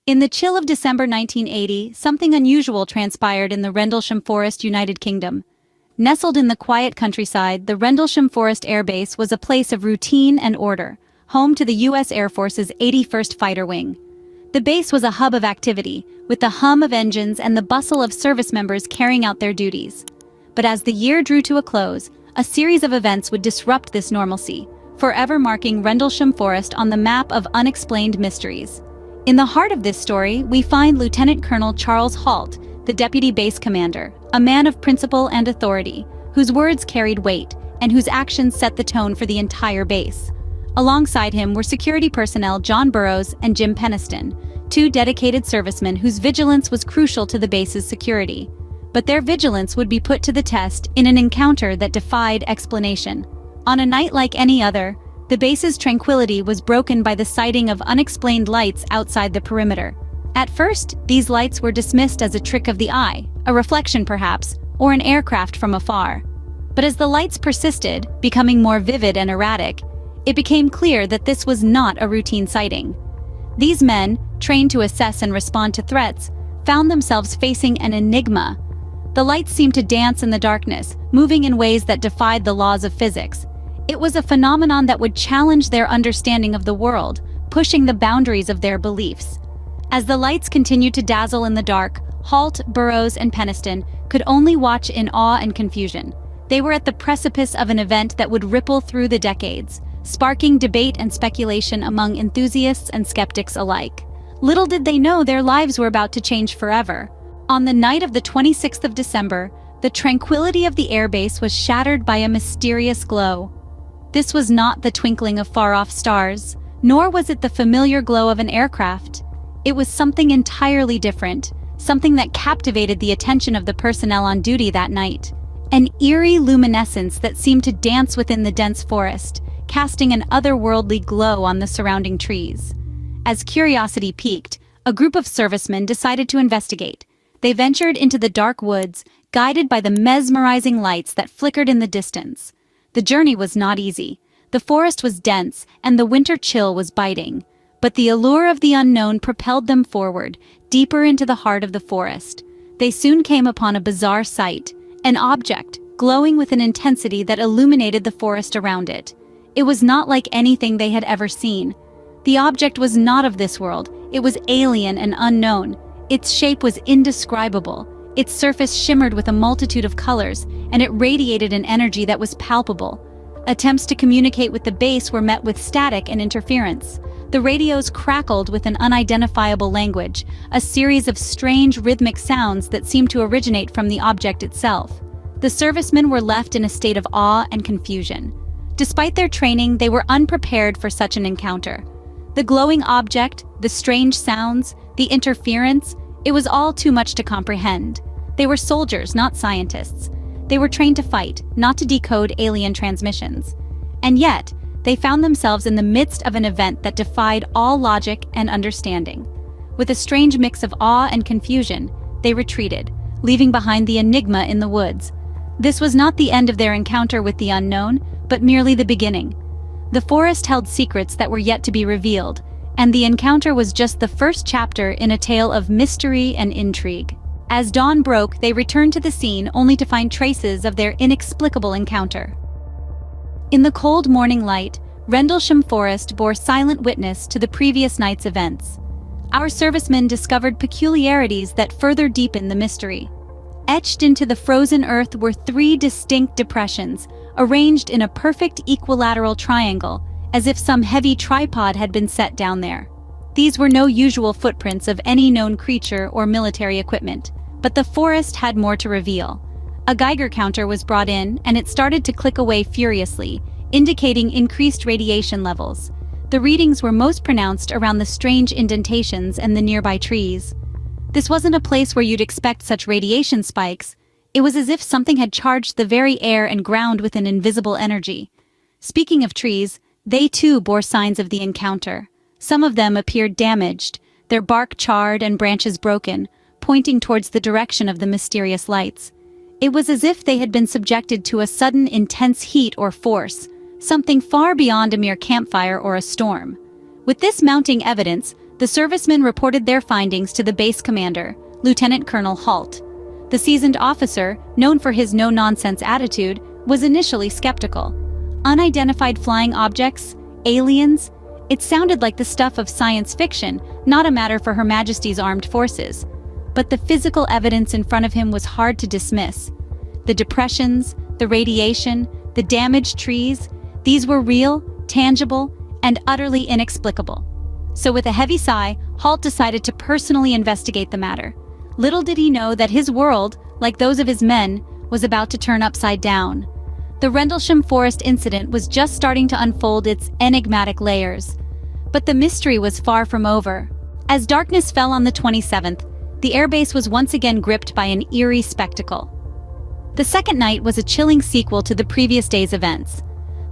In the chill of December 1980, something unusual transpired in the Rendlesham Forest, United Kingdom. Nestled in the quiet countryside, the Rendlesham Forest Air Base was a place of routine and order, home to the U.S. Air Force's 81st Fighter Wing. The base was a hub of activity, with the hum of engines and the bustle of service members carrying out their duties. But as the year drew to a close, a series of events would disrupt this normalcy, forever marking Rendlesham Forest on the map of unexplained mysteries. In the heart of this story, we find Lieutenant Colonel Charles Halt, the deputy base commander, a man of principle and authority, whose words carried weight and whose actions set the tone for the entire base. Alongside him were security personnel John Burroughs and Jim Peniston, two dedicated servicemen whose vigilance was crucial to the base's security. But their vigilance would be put to the test in an encounter that defied explanation. On a night like any other, the base's tranquility was broken by the sighting of unexplained lights outside the perimeter. At first, these lights were dismissed as a trick of the eye, a reflection perhaps, or an aircraft from afar. But as the lights persisted, becoming more vivid and erratic, it became clear that this was not a routine sighting. These men, trained to assess and respond to threats, found themselves facing an enigma. The lights seemed to dance in the darkness, moving in ways that defied the laws of physics. It was a phenomenon that would challenge their understanding of the world, pushing the boundaries of their beliefs. As the lights continued to dazzle in the dark, Halt, Burroughs, and Peniston could only watch in awe and confusion. They were at the precipice of an event that would ripple through the decades, sparking debate and speculation among enthusiasts and skeptics alike. Little did they know their lives were about to change forever. On the night of the 26th of December, the tranquility of the airbase was shattered by a mysterious glow. This was not the twinkling of far-off stars, nor was it the familiar glow of an aircraft. It was something entirely different, something that captivated the attention of the personnel on duty that night. An eerie luminescence that seemed to dance within the dense forest, casting an otherworldly glow on the surrounding trees. As curiosity piqued, a group of servicemen decided to investigate. They ventured into the dark woods, guided by the mesmerizing lights that flickered in the distance. The journey was not easy. The forest was dense, and the winter chill was biting. But the allure of the unknown propelled them forward, deeper into the heart of the forest. They soon came upon a bizarre sight, an object, glowing with an intensity that illuminated the forest around it. It was not like anything they had ever seen. The object was not of this world. It was alien and unknown. Its shape was indescribable. Its surface shimmered with a multitude of colors, and it radiated an energy that was palpable. Attempts to communicate with the base were met with static and interference. The radios crackled with an unidentifiable language, a series of strange rhythmic sounds that seemed to originate from the object itself. The servicemen were left in a state of awe and confusion. Despite their training, they were unprepared for such an encounter. The glowing object, the strange sounds, the interference, it was all too much to comprehend. They were soldiers, not scientists. They were trained to fight, not to decode alien transmissions. And yet, they found themselves in the midst of an event that defied all logic and understanding. With a strange mix of awe and confusion, they retreated, leaving behind the enigma in the woods. This was not the end of their encounter with the unknown, but merely the beginning. The forest held secrets that were yet to be revealed, and the encounter was just the first chapter in a tale of mystery and intrigue. As dawn broke, they returned to the scene only to find traces of their inexplicable encounter. In the cold morning light, Rendlesham Forest bore silent witness to the previous night's events. Our servicemen discovered peculiarities that further deepened the mystery. Etched into the frozen earth were 3 distinct depressions, arranged in a perfect equilateral triangle, as if some heavy tripod had been set down there. These were no usual footprints of any known creature or military equipment, but the forest had more to reveal. A Geiger counter was brought in, and it started to click away furiously, indicating increased radiation levels. The readings were most pronounced around the strange indentations and the nearby trees. This wasn't a place where you'd expect such radiation spikes. It was as if something had charged the very air and ground with an invisible energy. Speaking of trees, they too bore signs of the encounter. Some of them appeared damaged, their bark charred and branches broken, pointing towards the direction of the mysterious lights. It was as if they had been subjected to a sudden intense heat or force, something far beyond a mere campfire or a storm. With this mounting evidence, The servicemen reported their findings to the base commander, Lieutenant Colonel Halt. The seasoned officer, known for his no-nonsense attitude, was initially skeptical. Unidentified flying objects? Aliens? It sounded like the stuff of science fiction, not a matter for Her Majesty's armed forces. But the physical evidence in front of him was hard to dismiss. The depressions, the radiation, the damaged trees, these were real, tangible, and utterly inexplicable. So with a heavy sigh, Halt decided to personally investigate the matter. Little did he know that his world, like those of his men, was about to turn upside down. The Rendlesham Forest incident was just starting to unfold its enigmatic layers. But the mystery was far from over. As darkness fell on the 27th, the airbase was once again gripped by an eerie spectacle. The second night was a chilling sequel to the previous day's events.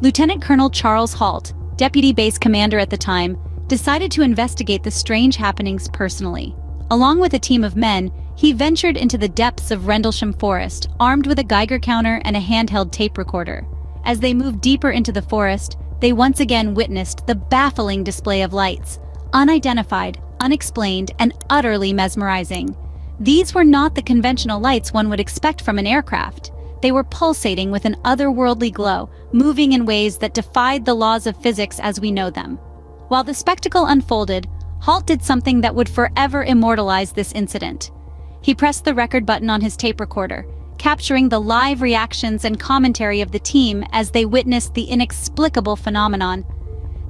Lieutenant Colonel Charles Halt, deputy base commander at the time, decided to investigate the strange happenings personally. Along with a team of men, he ventured into the depths of Rendlesham Forest, armed with a Geiger counter and a handheld tape recorder. As they moved deeper into the forest, they once again witnessed the baffling display of lights, unidentified, unexplained, and utterly mesmerizing. These were not the conventional lights one would expect from an aircraft. They were pulsating with an otherworldly glow, moving in ways that defied the laws of physics as we know them. While the spectacle unfolded, Halt did something that would forever immortalize this incident. He pressed the record button on his tape recorder, capturing the live reactions and commentary of the team as they witnessed the inexplicable phenomenon.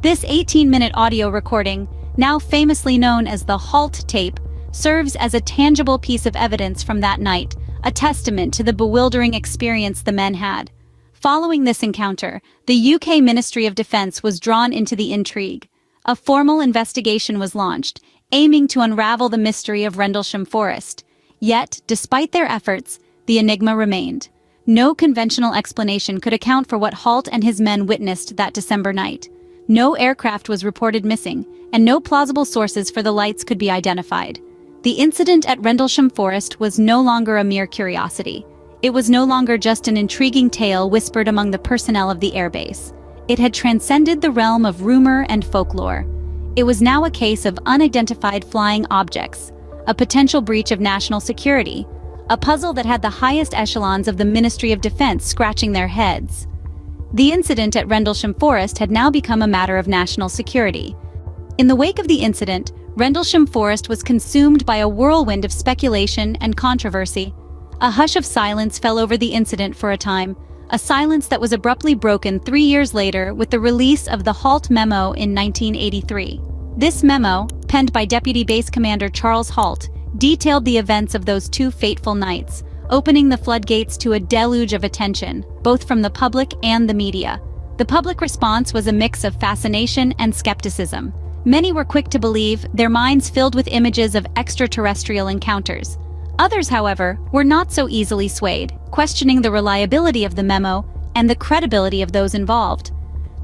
This 18-minute audio recording, now famously known as the Halt tape, serves as a tangible piece of evidence from that night, a testament to the bewildering experience the men had. Following this encounter, the UK Ministry of Defence was drawn into the intrigue. A formal investigation was launched, aiming to unravel the mystery of Rendlesham Forest. Yet, despite their efforts, the enigma remained. No conventional explanation could account for what Halt and his men witnessed that December night. No aircraft was reported missing, and no plausible sources for the lights could be identified. The incident at Rendlesham Forest was no longer a mere curiosity. It was no longer just an intriguing tale whispered among the personnel of the airbase. It had transcended the realm of rumor and folklore. It was now a case of unidentified flying objects, a potential breach of national security, a puzzle that had the highest echelons of the Ministry of Defense scratching their heads. The incident at Rendlesham Forest had now become a matter of national security. In the wake of the incident, Rendlesham Forest was consumed by a whirlwind of speculation and controversy. A hush of silence fell over the incident for a time, a silence that was abruptly broken 3 years later with the release of the Halt memo in 1983. This memo, penned by Deputy Base Commander Charles Halt, detailed the events of those 2 fateful nights, opening the floodgates to a deluge of attention, both from the public and the media. The public response was a mix of fascination and skepticism. Many were quick to believe, their minds filled with images of extraterrestrial encounters. Others, however, were not so easily swayed, questioning the reliability of the memo and the credibility of those involved.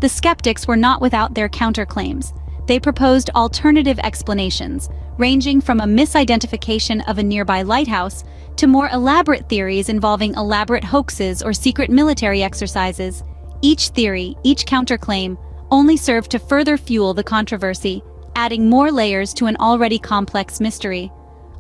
The skeptics were not without their counterclaims. They proposed alternative explanations, ranging from a misidentification of a nearby lighthouse to more elaborate theories involving elaborate hoaxes or secret military exercises. Each theory, each counterclaim, only served to further fuel the controversy, adding more layers to an already complex mystery.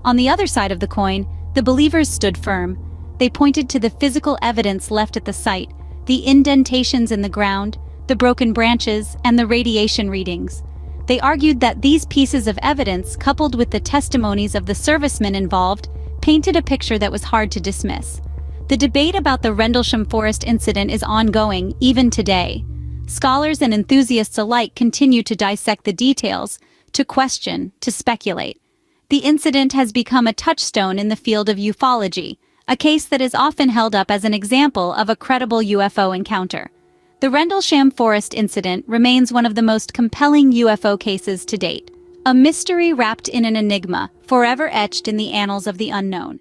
On the other side of the coin, the believers stood firm. They pointed to the physical evidence left at the site, the indentations in the ground, the broken branches, and the radiation readings. They argued that these pieces of evidence, coupled with the testimonies of the servicemen involved, painted a picture that was hard to dismiss. The debate about the Rendlesham Forest incident is ongoing, even today. Scholars and enthusiasts alike continue to dissect the details, to question, to speculate. The incident has become a touchstone in the field of ufology, a case that is often held up as an example of a credible UFO encounter. The Rendlesham Forest incident remains one of the most compelling UFO cases to date, a mystery wrapped in an enigma, forever etched in the annals of the unknown.